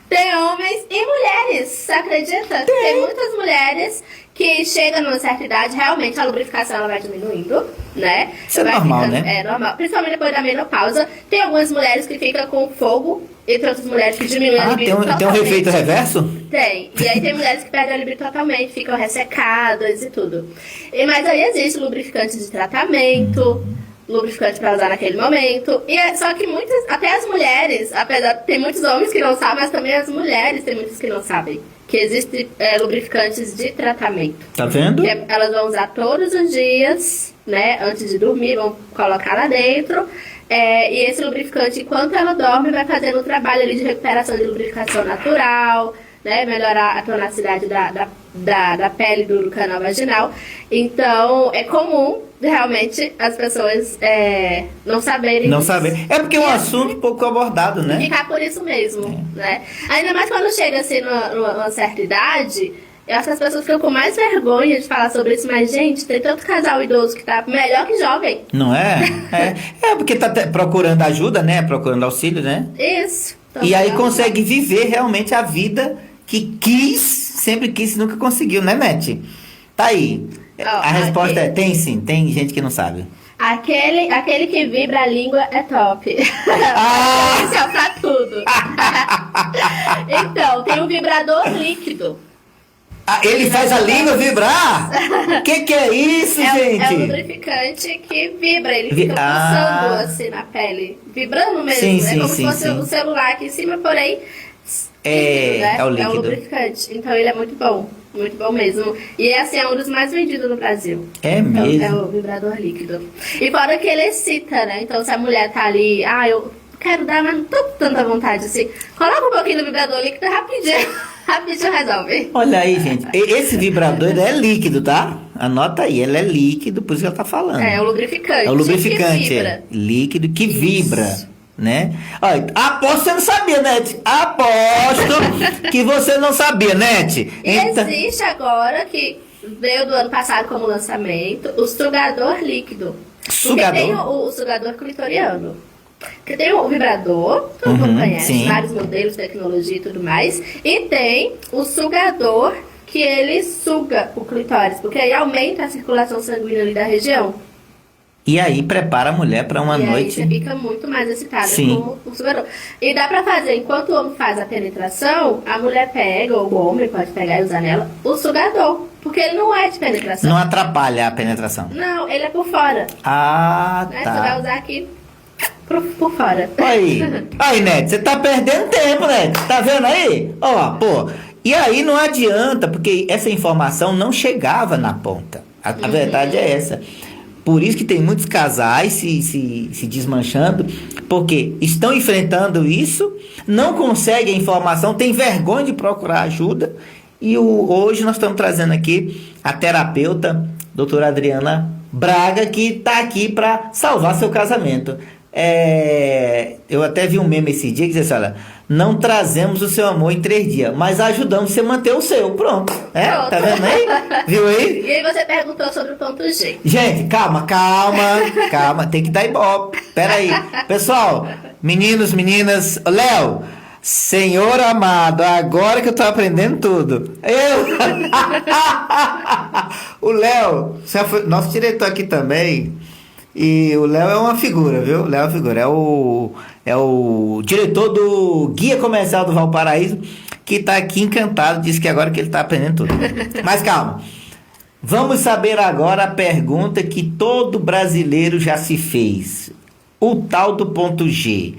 Tem homens e mulheres, você acredita? Tem muitas mulheres que chegam numa certa idade, realmente a lubrificação ela vai diminuindo, né? Isso é normal, né? É normal, principalmente depois da menopausa. Tem algumas mulheres que ficam com fogo, e tem outras mulheres que diminuem a libido totalmente. Tem um efeito reverso? Tem. E aí tem mulheres que perdem a libido totalmente, ficam ressecadas e tudo. Mas aí existe lubrificante de tratamento, lubrificante para usar naquele momento. Só que até as mulheres, apesar de tem muitos homens que não sabem, mas também as mulheres tem muitos que não sabem que existem lubrificantes de tratamento. Tá vendo? Que elas vão usar todos os dias, né? Antes de dormir, vão colocar lá dentro. E esse lubrificante, enquanto ela dorme, vai fazendo um trabalho ali de recuperação de lubrificação natural, né? Melhorar a tonacidade da pele do canal vaginal. Então, é comum, realmente, as pessoas não saberem. Não saber. É porque é um assunto pouco abordado, né? Ficar por isso mesmo, né? Ainda mais quando chega assim numa certa idade, Eu acho que as pessoas ficam com mais vergonha de falar sobre isso, mas, gente, tem tanto casal idoso que tá melhor que jovem. Não é? É porque tá procurando ajuda, né? Procurando auxílio, né? Isso. Então, E aí consegue viver realmente a vida que sempre quis e nunca conseguiu, né, Net? Tá aí. A resposta é tem sim, tem gente que não sabe. Aquele que vibra a língua é top. Esse é pra tudo. Então, tem um vibrador líquido. Ele faz a língua vibrar? Que é isso, gente? É um lubrificante que vibra. Ele fica pulsando assim na pele. Vibrando mesmo. Sim, como se fosse o celular aqui em cima, porém... líquido, né? É o líquido. É um lubrificante. Então ele é muito bom. Muito bom mesmo. E esse é um dos mais vendidos no Brasil. É então, mesmo? É o vibrador líquido. E fora que ele excita, né? Então se a mulher tá ali... eu quero dar, mas não tô com tanta vontade assim. Coloca um pouquinho do vibrador líquido rapidinho. Rapidinho resolve. Olha aí, gente. Esse vibrador ele é líquido, tá? Anota aí. Ele é líquido, por isso que ela tá falando. É o lubrificante. É o lubrificante. Que vibra. Líquido que Isso. Vibra. Né? Olha, aposto que você não sabia, Net. Aposto que você não sabia, Net. Então... Existe agora, que veio do ano passado como lançamento, o sugador líquido. Sugador? Porque tem o sugador clitoriano. Porque tem o vibrador, todo mundo conhece, sim. vários modelos, tecnologia e tudo mais. E tem o sugador, que ele suga o clitóris, porque aí aumenta a circulação sanguínea ali da região. E aí prepara a mulher para uma noite. E aí você fica muito mais excitada Sim. com o sugador. E dá pra fazer, enquanto o homem faz a penetração, a mulher pega, ou o homem pode pegar e usar nela, o sugador. Porque ele não é de penetração. Não atrapalha a penetração. Não, ele é por fora. Ah, Né? tá. Você vai usar aqui por fora. Aí, Net, você tá perdendo tempo, Net. Tá vendo aí? Ó, pô. E aí não adianta, porque essa informação não chegava na ponta. A verdade é essa. Por isso que tem muitos casais se desmanchando, porque estão enfrentando isso, não conseguem a informação, tem vergonha de procurar ajuda. E hoje nós estamos trazendo aqui a terapeuta, doutora Adriana Braga, que está aqui para salvar seu casamento. Eu até vi um meme esse dia que dizia assim, olha, não trazemos o seu amor em 3 dias, mas ajudamos você a manter o seu. Pronto. Pronto. Tá vendo aí? Viu aí? E aí você perguntou sobre o ponto G. Gente, calma. Tem que dar ibope. Pera aí. Pessoal, meninos, meninas, Léo, Senhor amado, agora que eu tô aprendendo tudo. O Léo, nosso diretor aqui também. E o Léo é uma figura, viu? Léo é uma figura. É o diretor do Guia Comercial do Valparaíso, que tá aqui encantado, disse que agora que ele tá aprendendo tudo. Mas calma. Vamos saber agora a pergunta que todo brasileiro já se fez. O tal do ponto G.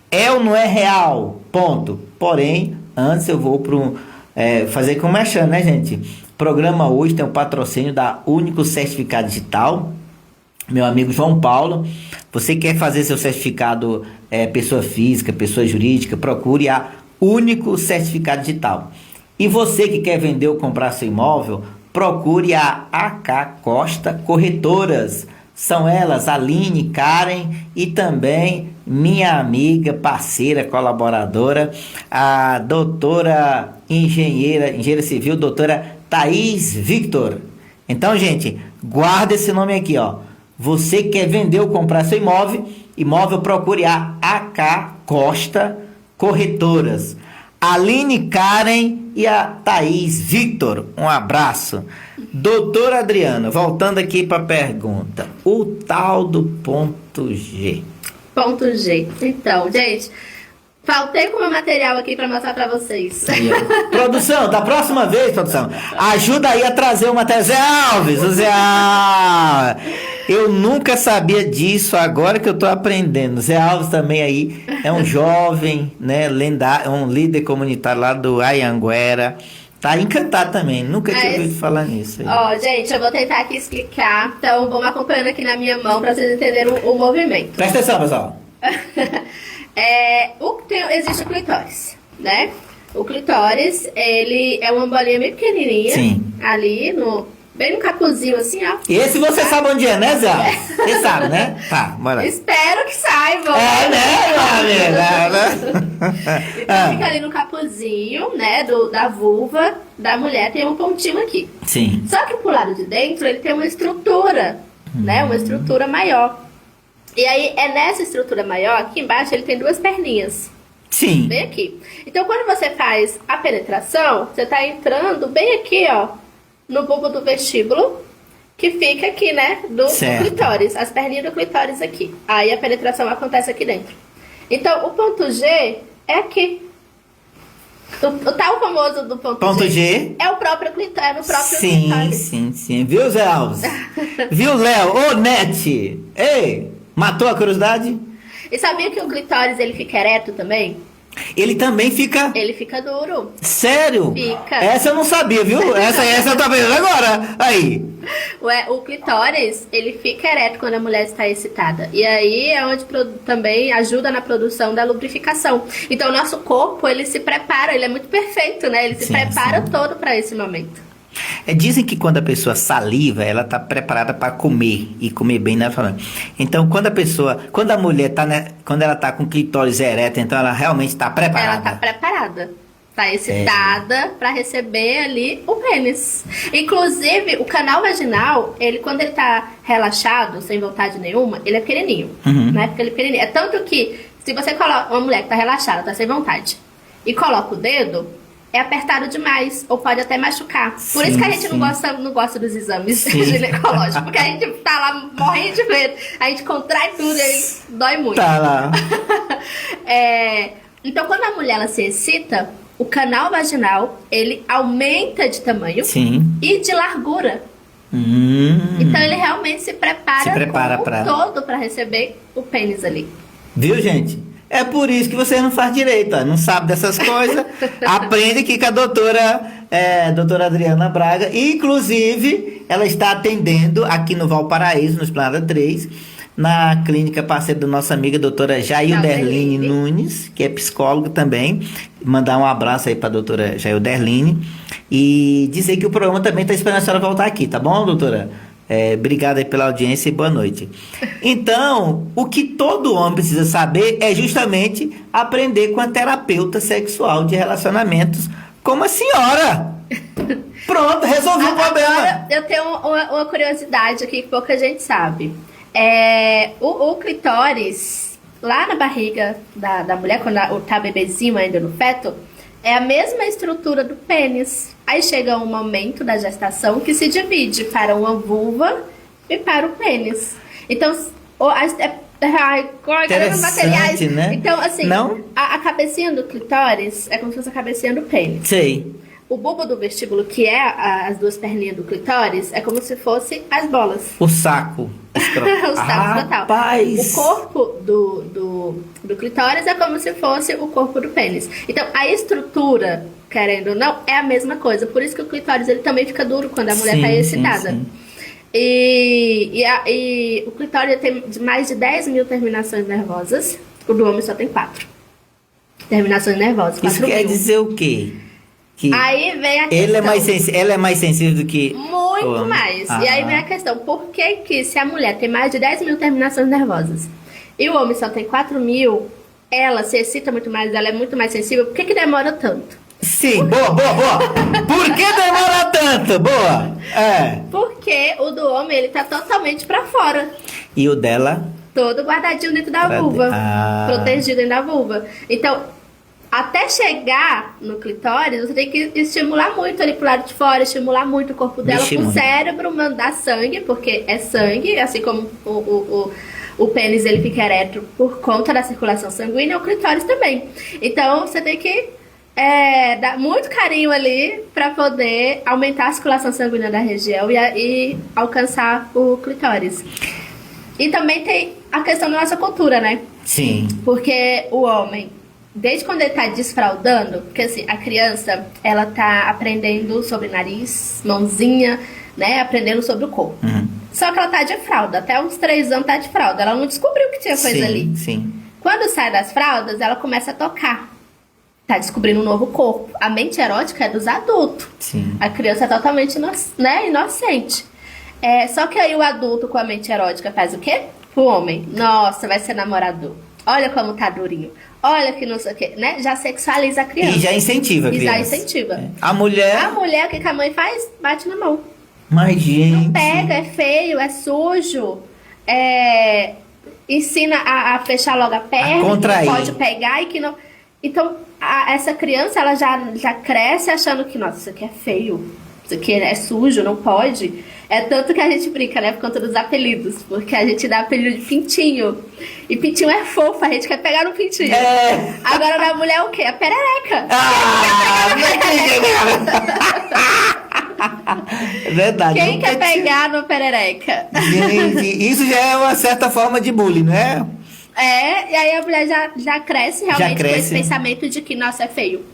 É ou não é real? Ponto. Porém, antes eu vou fazer como é chão, né, gente? O programa hoje tem o patrocínio da Único Certificado Digital. Meu amigo João Paulo, você quer fazer seu certificado pessoa física, pessoa jurídica, procure a Único Certificado Digital. E você que quer vender ou comprar seu imóvel, procure a AK Costa Corretoras. São elas, Aline, Karen e também minha amiga, parceira, colaboradora, a doutora engenheira civil, doutora Thaís Victor. Então, gente, guarda esse nome aqui, ó. Você quer vender ou comprar seu imóvel, procure a AK Costa Corretoras. Aline, Karen e a Thaís Victor. Um abraço. Doutora Adriana, voltando aqui para a pergunta. O tal do ponto G. Ponto G. Então, gente, faltei com o meu material aqui para mostrar para vocês. Produção, da próxima vez, produção, ajuda aí a trazer o material. Zé Alves, eu nunca sabia disso, agora que eu tô aprendendo. Zé Alves também aí é um jovem, né, lendário, um líder comunitário lá do Ayanguera. Tá encantado também, nunca tinha ouvido falar nisso. Ó, gente, eu vou tentar aqui explicar, então vamos acompanhando aqui na minha mão para vocês entenderem o movimento. Presta atenção, pessoal. Existe o clitóris, né? O clitóris, ele é uma bolinha bem pequenininha. Sim. Ali, bem no capuzinho assim, ó. Esse você sabe onde é, né, Zé? Você sabe, né? Tá, bora. Espero que saibam. Né? Então fica ali no capuzinho, né, da vulva da mulher tem um pontinho aqui. Sim. Só que pro lado de dentro ele tem uma estrutura, né? Uma estrutura maior. E aí é nessa estrutura maior, aqui embaixo ele tem duas perninhas. Sim. Bem aqui. Então quando você faz a penetração, você tá entrando bem aqui, ó, no bulbo do vestíbulo, que fica aqui, né, do clitóris, as perninhas do clitóris aqui. Aí a penetração acontece aqui dentro. Então o ponto G é aqui. O tal famoso do ponto G é o próprio clitóris, é no próprio clitóris. Sim. Viu, Zé Alves? Viu, Léo? Ô, Nete! Ei, matou a curiosidade? E sabia que o clitóris, ele fica ereto também? Ele também fica... Ele fica duro. Sério? Fica. Essa eu não sabia, viu? Essa eu tô vendo agora. Aí. O clitóris, ele fica ereto quando a mulher está excitada. E aí é onde também ajuda na produção da lubrificação. Então o nosso corpo, ele se prepara, ele é muito perfeito, né? Ele se prepara todo para esse momento. Dizem que quando a pessoa saliva, ela tá preparada para comer e comer bem, né? Então, quando a mulher tá, né, quando ela tá com o clitóris ereto, então ela realmente tá preparada. Ela tá preparada. Tá excitada para receber ali o pênis. Inclusive, o canal vaginal, ele quando ele tá relaxado, sem vontade nenhuma, ele é pequenininho, né? Porque ele é pequenininho. É tanto que, se você coloca uma mulher que tá relaxada, tá sem vontade, e coloca o dedo, é apertado demais, ou pode até machucar. Por isso que a gente não gosta dos exames ginecológicos, porque a gente tá lá morrendo de medo, a gente contrai tudo e aí dói muito. Tá lá. Então, quando a mulher ela se excita, o canal vaginal, ele aumenta de tamanho e de largura. Então, ele realmente se prepara todo para receber o pênis ali. Viu, gente? É por isso que vocês não fazem direito, ó. Não sabe dessas coisas. Aprende aqui com a doutora Adriana Braga. Inclusive, ela está atendendo aqui no Valparaíso, no Esplanada 3, na clínica parceira da nossa amiga doutora Jailderline Nunes, que é psicóloga também. Mandar um abraço aí para a doutora Jailderline. E dizer que o programa também está esperando a senhora voltar aqui, tá bom, doutora? Obrigado aí pela audiência e boa noite. Então, o que todo homem precisa saber é justamente aprender com a terapeuta sexual de relacionamentos como a senhora. Pronto, resolvi o problema. Agora, eu tenho uma curiosidade aqui que pouca gente sabe. O clitóris, lá na barriga da mulher, quando tá bebezinho ainda no feto, é a mesma estrutura do pênis. Aí chega um momento da gestação que se divide para uma vulva e para o pênis. Então, materiais, né? Então, assim, a cabecinha do clitóris é como se fosse a cabecinha do pênis. Sei. O bulbo do vestíbulo, que é as duas perninhas do clitóris, é como se fosse as bolas. O saco. O saco total. O corpo do clitóris é como se fosse o corpo do pênis. Então, a estrutura, querendo ou não, é a mesma coisa. Por isso que o clitóris ele também fica duro quando a mulher está excitada. Sim. E o clitóris tem mais de 10 mil terminações nervosas. O do homem só tem 4 terminações nervosas. Isso quer dizer o quê? Aí vem a questão. Ela é mais sensível do que... Muito mais. E aí vem a questão. Por que se a mulher tem mais de 10 mil terminações nervosas e o homem só tem 4 mil, ela se excita muito mais, ela é muito mais sensível, por que demora tanto? Sim, boa. Por que demora tanto? Boa. Porque o do homem, ele tá totalmente pra fora. E o dela? Todo guardadinho dentro da vulva. Protegido dentro da vulva. Então, até chegar no clitóris, você tem que estimular muito ali pro lado de fora, estimular muito o corpo dela, pro cérebro mandar sangue, porque é sangue, assim como o pênis ele fica ereto por conta da circulação sanguínea, o clitóris também. Então, você tem que dar muito carinho ali para poder aumentar a circulação sanguínea da região e alcançar o clitóris. E também tem a questão da nossa cultura, né? Sim. Porque o homem, desde quando ele tá desfraldando, porque assim, a criança, ela tá aprendendo sobre nariz, mãozinha, né? Aprendendo sobre o corpo. Só que ela tá de fralda, até uns 3 anos tá de fralda. Ela não descobriu que tinha coisa ali. Sim. Quando sai das fraldas, ela começa a tocar. Tá descobrindo um novo corpo. A mente erótica é dos adultos. Sim. A criança é totalmente inocente. Só que aí o adulto com a mente erótica faz o quê? O homem. Nossa, vai ser namorador. Olha como tá durinho. Olha que não sei o que, né? Já sexualiza a criança. E já incentiva a E criança. já incentiva. A mulher... A mulher, o que a mãe faz? Bate na mão. Mas, gente... Não pega, é feio, é sujo. Ensina a fechar logo a perna. contrair. Que não pode pegar e que não... Então, essa criança, ela já cresce achando que, nossa, isso aqui é feio. Isso aqui é sujo, não pode. É tanto que a gente brinca, né? Por conta dos apelidos. Porque a gente dá apelido de pintinho. E pintinho é fofo, a gente quer pegar no pintinho. Agora na mulher é o quê? A perereca. Verdade. Quem quer pegar no perereca? Gente, isso já é uma certa forma de bullying, não é? E aí a mulher já cresce realmente com esse cresce. pensamento de que, nossa, é feio.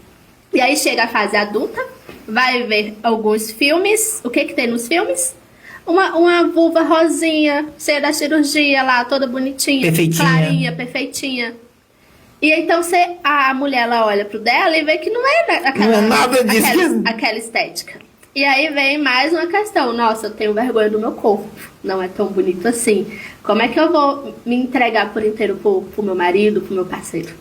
E aí chega a fase adulta, vai ver alguns filmes. O que tem nos filmes? Uma vulva rosinha, cheia da cirurgia lá, toda bonitinha, Perfeitinha. clarinha, perfeitinha. E então a mulher, ela olha pro dela e vê que não é Não é nada disso. aquela estética. E aí vem mais uma questão. Nossa, eu tenho vergonha do meu corpo. Não é tão bonito assim. Como é que eu vou me entregar por inteiro pro meu marido, pro meu parceiro?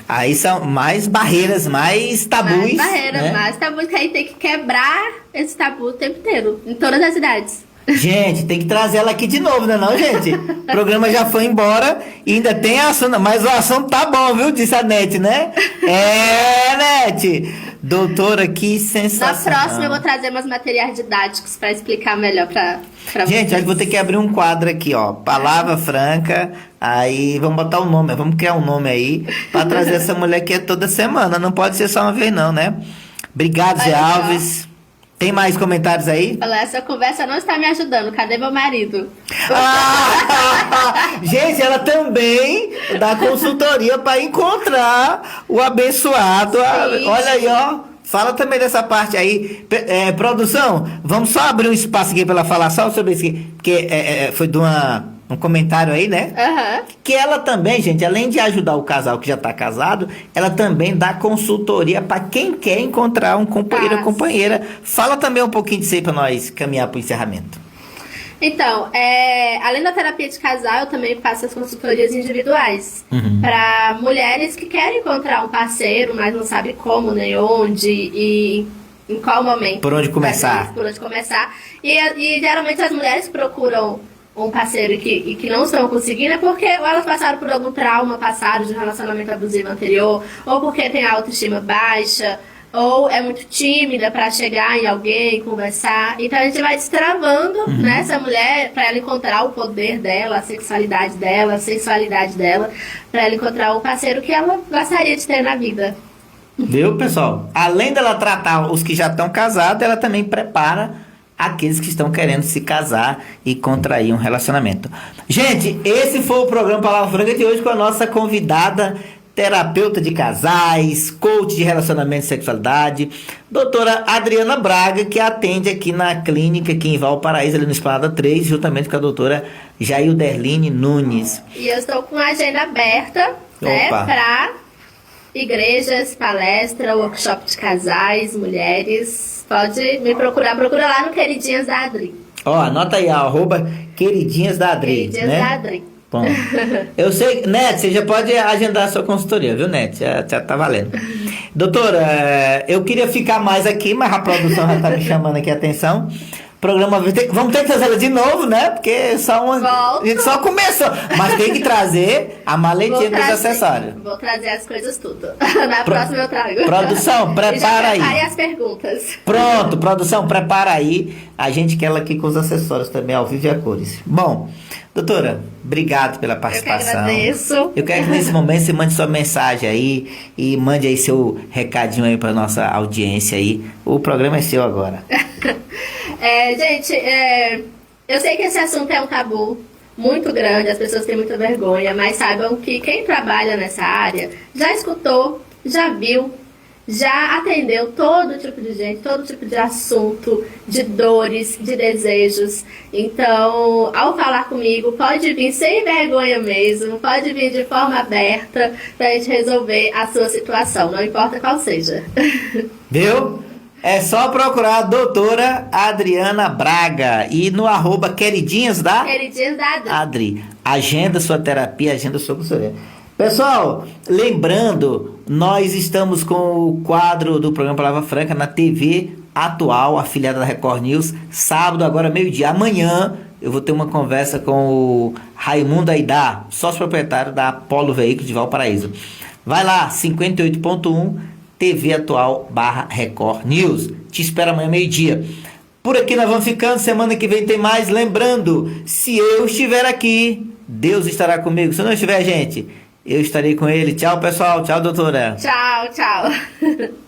Aí são mais barreiras, mais tabus. Mais barreiras, né? mais tabus, que aí tem que quebrar esse tabu o tempo inteiro, em todas as idades. Gente, tem que trazer ela aqui de novo, né não, gente? O programa já foi embora e ainda tem assunto, mas o assunto tá bom, viu? Disse a Nete, né? Nete! Doutora, que sensacional. Na próxima eu vou trazer umas materiais didáticos pra explicar melhor pra Gente, vocês. acho que vou ter que abrir um quadro aqui, ó. Palavra franca. Aí vamos botar o nome, vamos criar um nome aí pra trazer essa mulher aqui toda semana. Não pode ser só uma vez, não, né? Obrigado, Zé Olha só. Alves. Tem mais comentários aí? Falou, essa conversa não está me ajudando. Cadê meu marido? Gente, ela também dá consultoria para encontrar o abençoado. Sim. Olha aí, ó. Fala também dessa parte aí. Produção, vamos só abrir um espaço aqui para ela falar só sobre isso aqui. Porque foi de um comentário aí, né? Aham. Que ela também, gente, além de ajudar o casal que já está casado, ela também dá consultoria para quem quer encontrar um companheiro ou companheira. Fala também um pouquinho disso aí para nós caminhar para o encerramento. Então, além da terapia de casal, eu também faço as consultorias individuais para mulheres que querem encontrar um parceiro, mas não sabem como, nem onde e em qual momento. Por onde começar. Por onde começar. E geralmente as mulheres procuram um parceiro que não estão conseguindo é porque ou elas passaram por algum trauma passado de um relacionamento abusivo anterior, ou porque tem a autoestima baixa, ou é muito tímida para chegar em alguém, conversar. Então a gente vai destravando né, essa mulher para ela encontrar o poder dela, a sexualidade dela, a sensualidade dela, para ela encontrar o parceiro que ela gostaria de ter na vida. Viu, pessoal? Além dela tratar os que já estão casados, ela também prepara aqueles que estão querendo se casar e contrair um relacionamento. Gente, esse foi o programa Palavra Franca de hoje com a nossa convidada, terapeuta de casais, coach de relacionamento e sexualidade, doutora Adriana Braga, que atende aqui na clínica aqui em Valparaíso, ali no Esplanada 3, juntamente com a doutora Jailderline Nunes. E eu estou com a agenda aberta né, Opa. para igrejas, palestra, workshop de casais, mulheres. Pode me procurar, procura lá no Queridinhas da Adri. Ó, anota aí, @Queridinhas da Adri, Queridinhas né? da Adri. Bom, eu sei, Nete, você já pode agendar a sua consultoria, viu, Nete? Já tá valendo. Doutora, eu queria ficar mais aqui, mas a produção já tá me chamando aqui a atenção. Programa, vamos ter que trazer ela de novo, né? Porque a gente só começou. Mas tem que trazer a maletinha dos acessórios. Vou trazer as coisas tudo. Na próxima eu trago. Produção, prepara aí. Prepare as perguntas. Pronto, produção, prepara aí. A gente quer ela aqui com os acessórios também, ao vivo e a cores. Bom, doutora, obrigado pela participação. Eu que agradeço. Eu quero que nesse momento você mande sua mensagem aí e mande aí seu recadinho aí para nossa audiência aí. O programa é seu agora. Gente, eu sei que esse assunto é um tabu muito grande, as pessoas têm muita vergonha, mas saibam que quem trabalha nessa área já escutou, já viu, já atendeu todo tipo de gente, todo tipo de assunto, de dores, de desejos. Então, ao falar comigo, pode vir sem vergonha mesmo, pode vir de forma aberta pra gente resolver a sua situação, não importa qual seja. Viu? É só procurar a doutora Adriana Braga e no @queridinhas da Queridinhas da Adri. Adri. Agenda sua terapia, agenda sua consultoria. Pessoal, lembrando, nós estamos com o quadro do programa Palavra Franca na TV Atual, afiliada da Record News, sábado, agora meio-dia. Amanhã eu vou ter uma conversa com o Raimundo Aidar, sócio proprietário da Apolo Veículos de Valparaíso. Vai lá, 58.1 TV Atual /Record News. Te espero amanhã meio-dia. Por aqui nós vamos ficando, semana que vem tem mais. Lembrando, se eu estiver aqui, Deus estará comigo. Se não estiver, gente, eu estarei com ele. Tchau, pessoal. Tchau, doutora. Tchau, tchau.